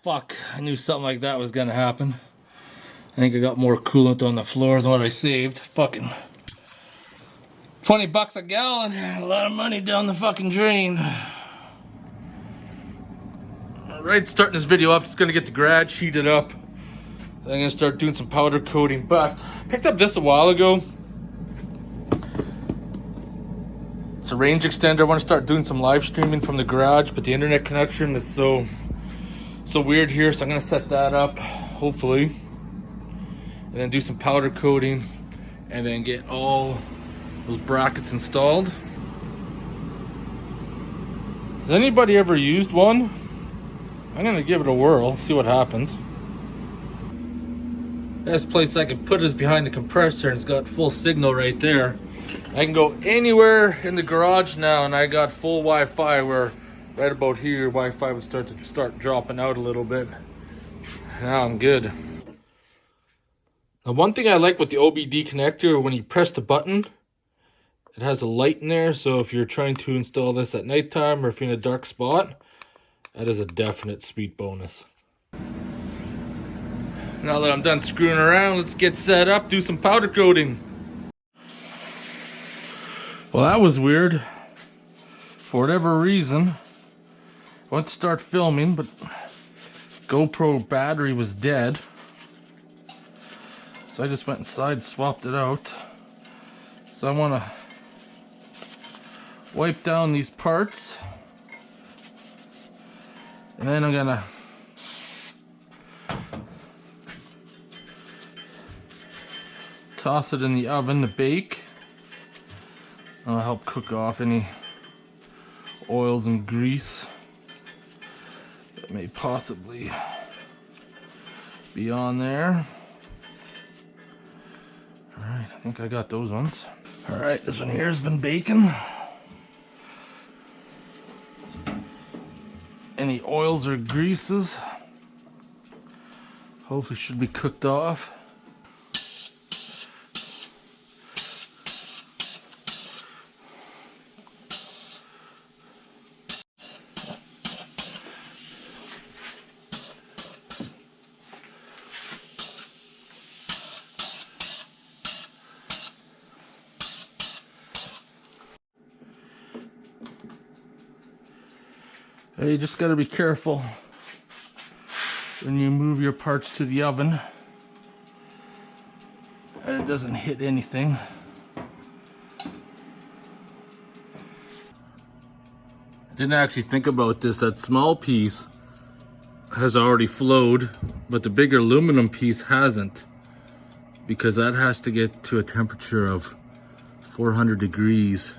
Fuck, I knew something like that was gonna happen. I think I got more coolant on the floor than what I saved. Fucking 20 bucks a gallon, a lot of money down the fucking drain. Alright, starting this video off, just gonna get the garage heated up. Then I'm gonna start doing some powder coating, but I picked up this a while ago. It's a range extender. I want to start doing some live streaming from the garage, but the internet connection is so weird here, so I'm gonna set that up, hopefully, and then do some powder coating, and then get all those brackets installed. Has anybody ever used one? I'm gonna give it a whirl, see what happens. Best place I can put it is behind the compressor, and it's got full signal right there. I can go anywhere in the garage now, and I got full Wi-Fi, where right about here Wi-Fi would start dropping out a little bit. Now I'm good. Now, one thing I like with the OBD connector, when you press the button, it has a light in there, so if you're trying to install this at nighttime or if you're in a dark spot, that is a definite sweet bonus. Now that I'm done screwing around, let's get set up, do some powder coating. Well, that was weird. For whatever reason, I went to start filming, but GoPro battery was dead. So I just went inside and swapped it out. So I want to wipe down these parts. And then I'm gonna toss it in the oven to bake. That'll help cook off any oils and grease that may possibly be on there. Alright, I think I got those ones. Alright, this one here has been baking. Any oils or greases hopefully should be cooked off. You just got to be careful when you move your parts to the oven and it doesn't hit anything. I didn't actually think about this. That small piece has already flowed, but the bigger aluminum piece hasn't, because that has to get to a temperature of 400 degrees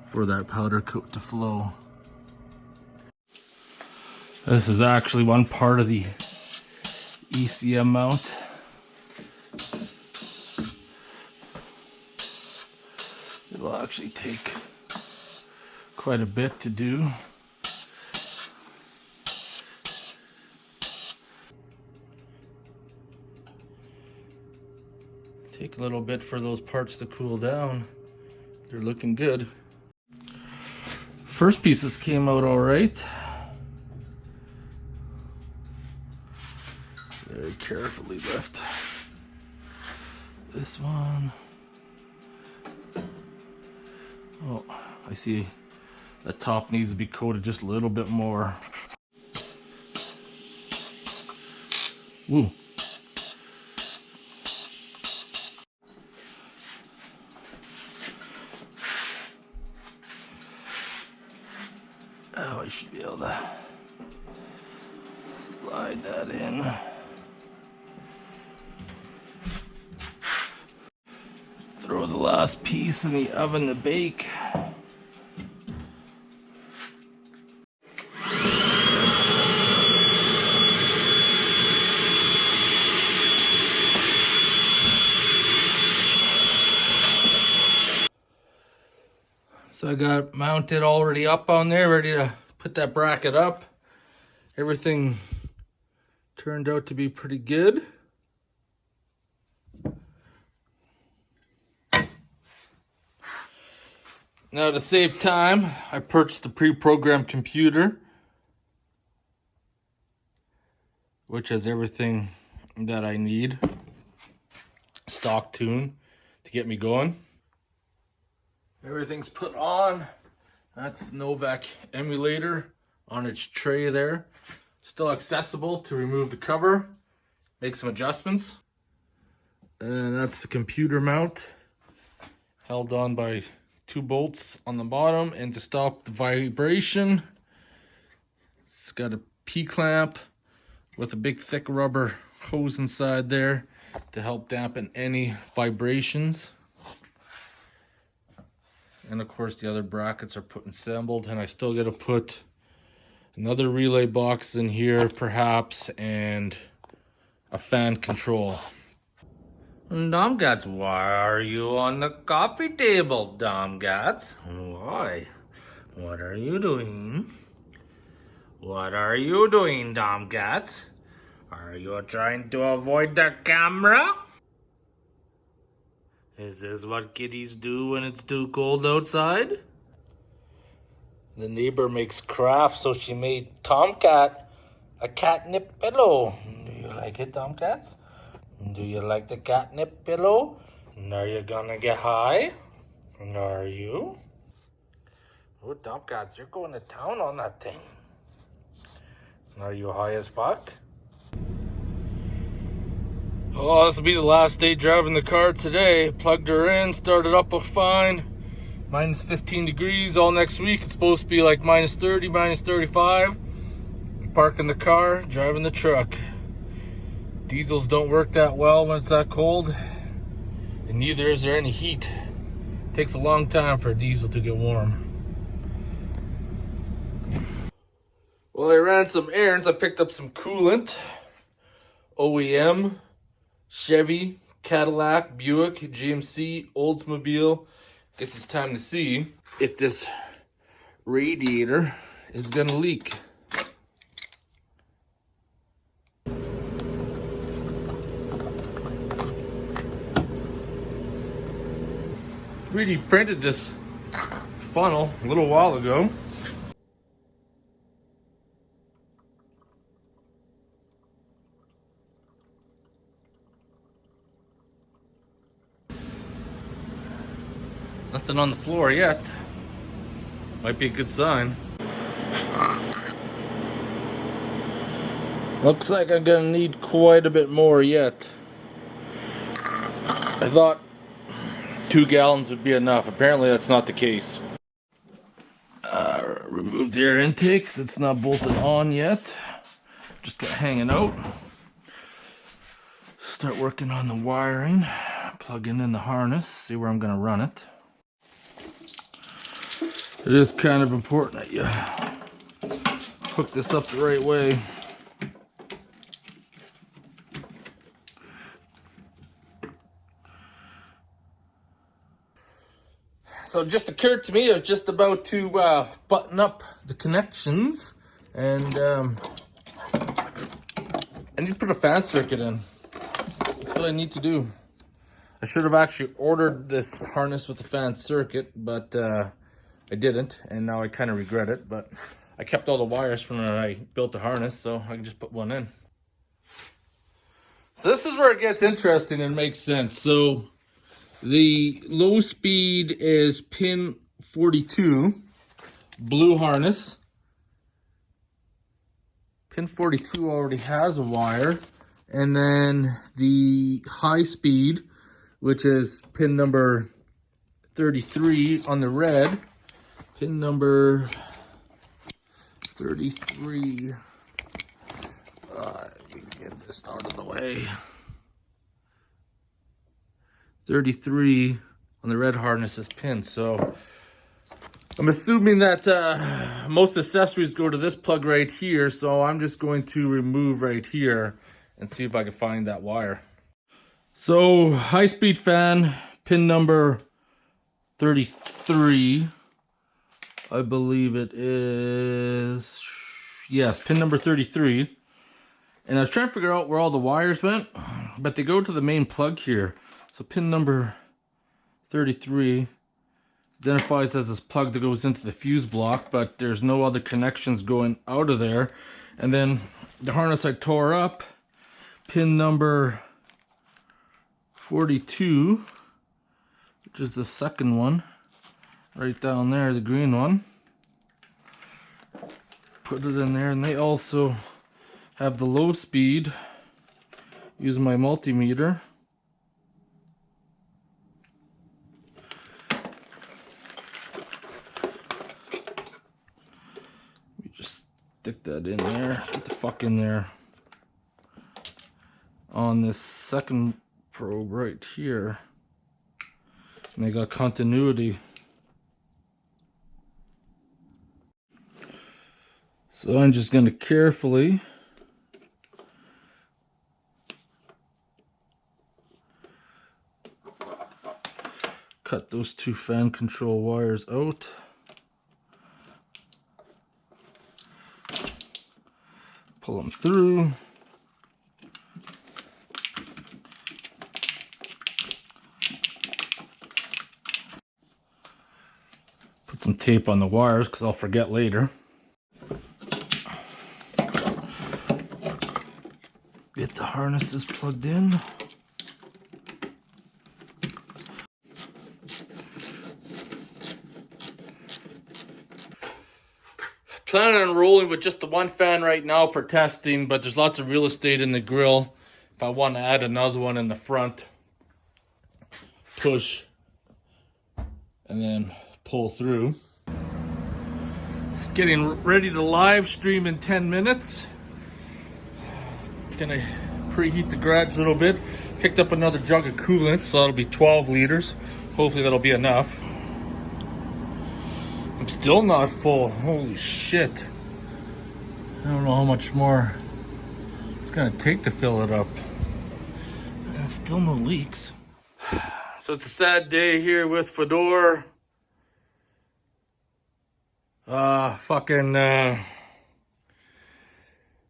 for that powder coat to flow. This is actually one part of the ECM mount. It'll actually take quite a bit to do. Take a little bit for those parts to cool down. They're looking good. First pieces came out all right. Very carefully lift this one. Oh, I see the top needs to be coated just a little bit more. Woo. Oh, I should be able to slide that in. Throw the last piece in the oven to bake. So I got it mounted already up on there, ready to put that bracket up. Everything turned out to be pretty good. Now, to save time, I purchased a pre-programmed computer. which has everything that I need. Stock tune to get me going. Everything's put on. That's the Novak emulator on its tray there. Still accessible to remove the cover, make some adjustments. And that's the computer mount, held on by 2 bolts on the bottom. And to stop the vibration, it's got a P-clamp with a big thick rubber hose inside there to help dampen any vibrations. And of course the other brackets are put assembled, and I still got to put another relay box in here perhaps, and a fan control. Domgats, why are you on the coffee table, Domgats? Why? What are you doing? What are you doing, Domgats? Are you trying to avoid the camera? Is this what kitties do when it's too cold outside? The neighbor makes crafts, so she made Tomcat a catnip pillow. Do you like it, Tomcats? Do you like the catnip pillow? Are you gonna get high? Are you? Oh, Tomcats, you're going to town on that thing. Are you high as fuck? Oh, this will be the last day driving the car today. Plugged her in, started up fine. Minus 15 degrees all next week. It's supposed to be like minus 30, minus 35. I'm parking the car, driving the truck. Diesels don't work that well when it's that cold. And neither is there any heat. It takes a long time for a diesel to get warm. Well, I ran some errands. I picked up some coolant. OEM. Chevy, Cadillac, Buick, GMC, Oldsmobile. Guess it's time to see if this radiator is gonna leak. 3D printed this funnel a little while ago. Nothing on the floor yet. Might be a good sign. Looks like I'm gonna need quite a bit more yet. I thought 2 gallons would be enough. Apparently that's not the case. Remove the air intakes. It's not bolted on yet. Just got hanging out. Start working on the wiring. Plugging in the harness. See where I'm gonna run it. It is kind of important that you hook this up the right way. So it just occurred to me I was just about to button up the connections, and I need to put a fan circuit in. That's what I need to do. I should have actually ordered this harness with a fan circuit, but I didn't, and now I kind of regret it. But I kept all the wires from when I built the harness, so I can just put one in. So this is where it gets interesting and makes sense. So the low speed is pin 42, blue harness. Pin 42 already has a wire. And then the high speed, which is pin number 33 on the red. Pin number 33. Get this out of the way. 33 on the red harness is pinned. So I'm assuming that most accessories go to this plug right here. So I'm just going to remove right here and see if I can find that wire. So high speed fan, pin number 33. I believe it is, yes, pin number 33. And I was trying to figure out where all the wires went, but they go to the main plug here. So pin number 33 identifies as this plug that goes into the fuse block, but there's no other connections going out of there. And then the harness I tore up, pin number 42, which is the second one, right down there, the green one. Put it in there, and they also have the low speed using my multimeter. You just stick that in there, get the fuck in there. On this second probe right here, and they got continuity. So I'm just going to carefully cut those two fan control wires out. Pull them through. Put some tape on the wires because I'll forget later. Get the harnesses plugged in. Planning on rolling with just the one fan right now for testing, but there's lots of real estate in the grill. If I want to add another one in the front, push and then pull through. It's getting ready to live stream in 10 minutes. Gonna preheat the garage a little bit. Picked up another jug of coolant, so that'll be 12 liters. Hopefully that'll be enough. I'm still not full. Holy shit. I don't know how much more it's gonna take to fill it up. There's still no leaks. So it's a sad day here with Fedor.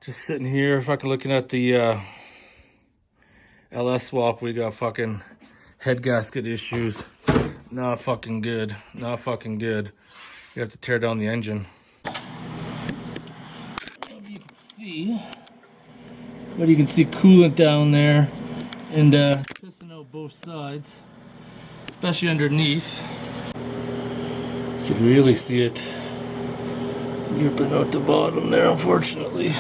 Just sitting here, fucking looking at the LS swap. We got fucking head gasket issues. Not fucking good. Not fucking good. You have to tear down the engine. You can see, but you can see coolant down there and pissing out both sides, especially underneath. You can really see it dripping out the bottom there, unfortunately.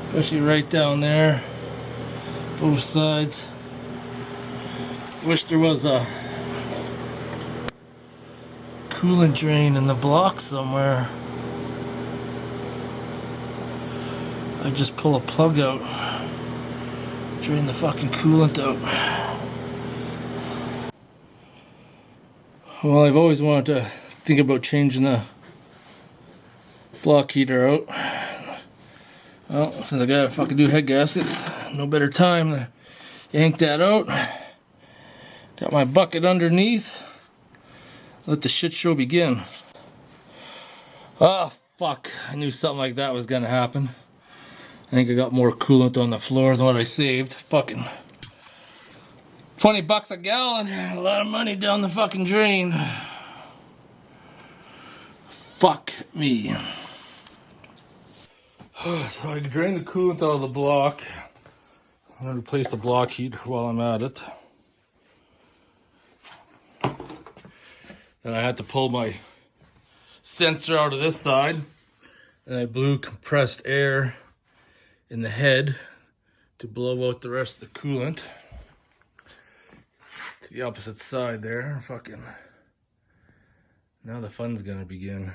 Especially right down there, both sides. Wish there was a coolant drain in the block somewhere. I just pull a plug out, drain the fucking coolant out. Well, I've always wanted to think about changing the block heater out. Well, since I gotta fucking do head gaskets, no better time to yank that out. Got my bucket underneath. Let the shit show begin. Oh, fuck. I knew something like that was gonna happen. I think I got more coolant on the floor than what I saved. Fucking 20 bucks a gallon. A lot of money down the fucking drain. Fuck me. So I drained the coolant out of the block. I'm gonna replace the block heater while I'm at it. Then I had to pull my sensor out of this side, and I blew compressed air in the head to blow out the rest of the coolant. To the opposite side there. Fucking. Now the fun's gonna begin.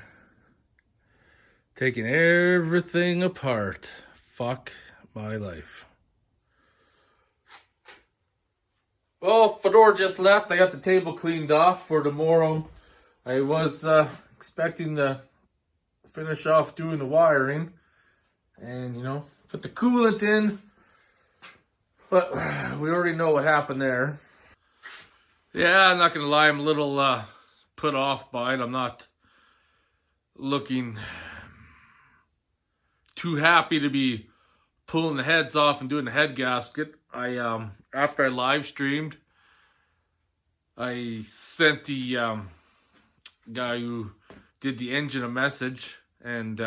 Taking everything apart. Fuck my life. Well, Fedor just left. I got the table cleaned off for tomorrow. I was expecting to finish off doing the wiring and, you know, put the coolant in. But we already know what happened there. Yeah, I'm not going to lie. I'm a little put off by it. I'm not looking too happy to be pulling the heads off and doing the head gasket. After I live streamed, I sent the guy who did the engine a message and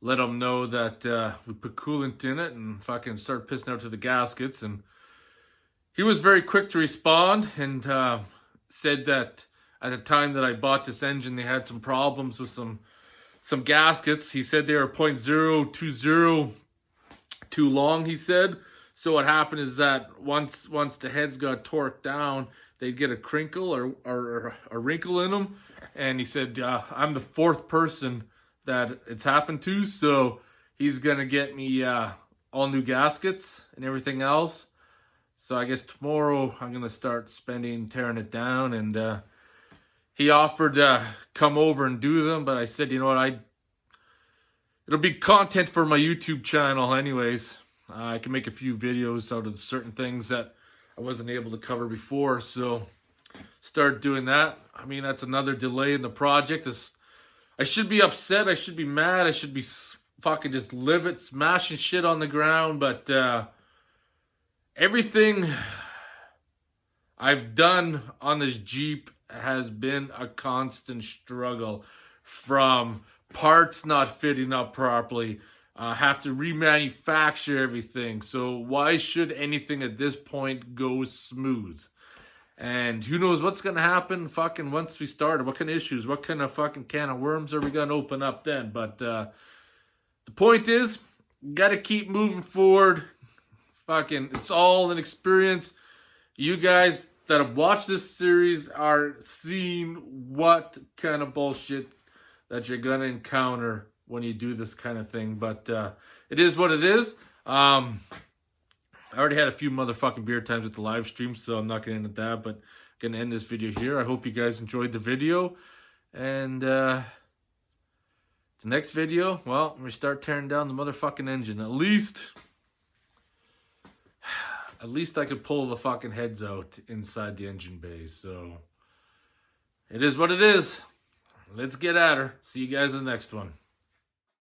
let him know that we put coolant in it and fucking start pissing out to the gaskets. And he was very quick to respond and said that at the time that I bought this engine, they had some problems with some gaskets. He said they were 0.020 too long, he said. So what happened is that once the heads got torqued down, they'd get a crinkle or a wrinkle in them. And he said, I'm the fourth person that it's happened to, so he's gonna get me all new gaskets and everything else. So I guess tomorrow I'm gonna start tearing it down, and he offered to come over and do them, but I said, you know what, it'll be content for my YouTube channel anyways. I can make a few videos out of certain things that I wasn't able to cover before, so start doing that. I mean, that's another delay in the project. I should be upset, I should be mad, I should be fucking just livid, smashing shit on the ground, but everything I've done on this Jeep has been a constant struggle, from parts not fitting up properly, have to remanufacture everything. So why should anything at this point go smooth? And who knows what's going to happen fucking once we start? What kind of issues? What kind of fucking can of worms are we going to open up then? But the point is, got to keep moving forward. Fucking, it's all an experience. You guys that have watched this series are seeing what kind of bullshit that you're going to encounter when you do this kind of thing. But it is what it is. I already had a few motherfucking beer times with the live stream, so I'm not going to end that, but I'm going to end this video here. I hope you guys enjoyed the video. And the next video, well, we start tearing down the motherfucking engine. At least I could pull the fucking heads out inside the engine bay. So it is what it is. Let's get at her. See you guys in the next one.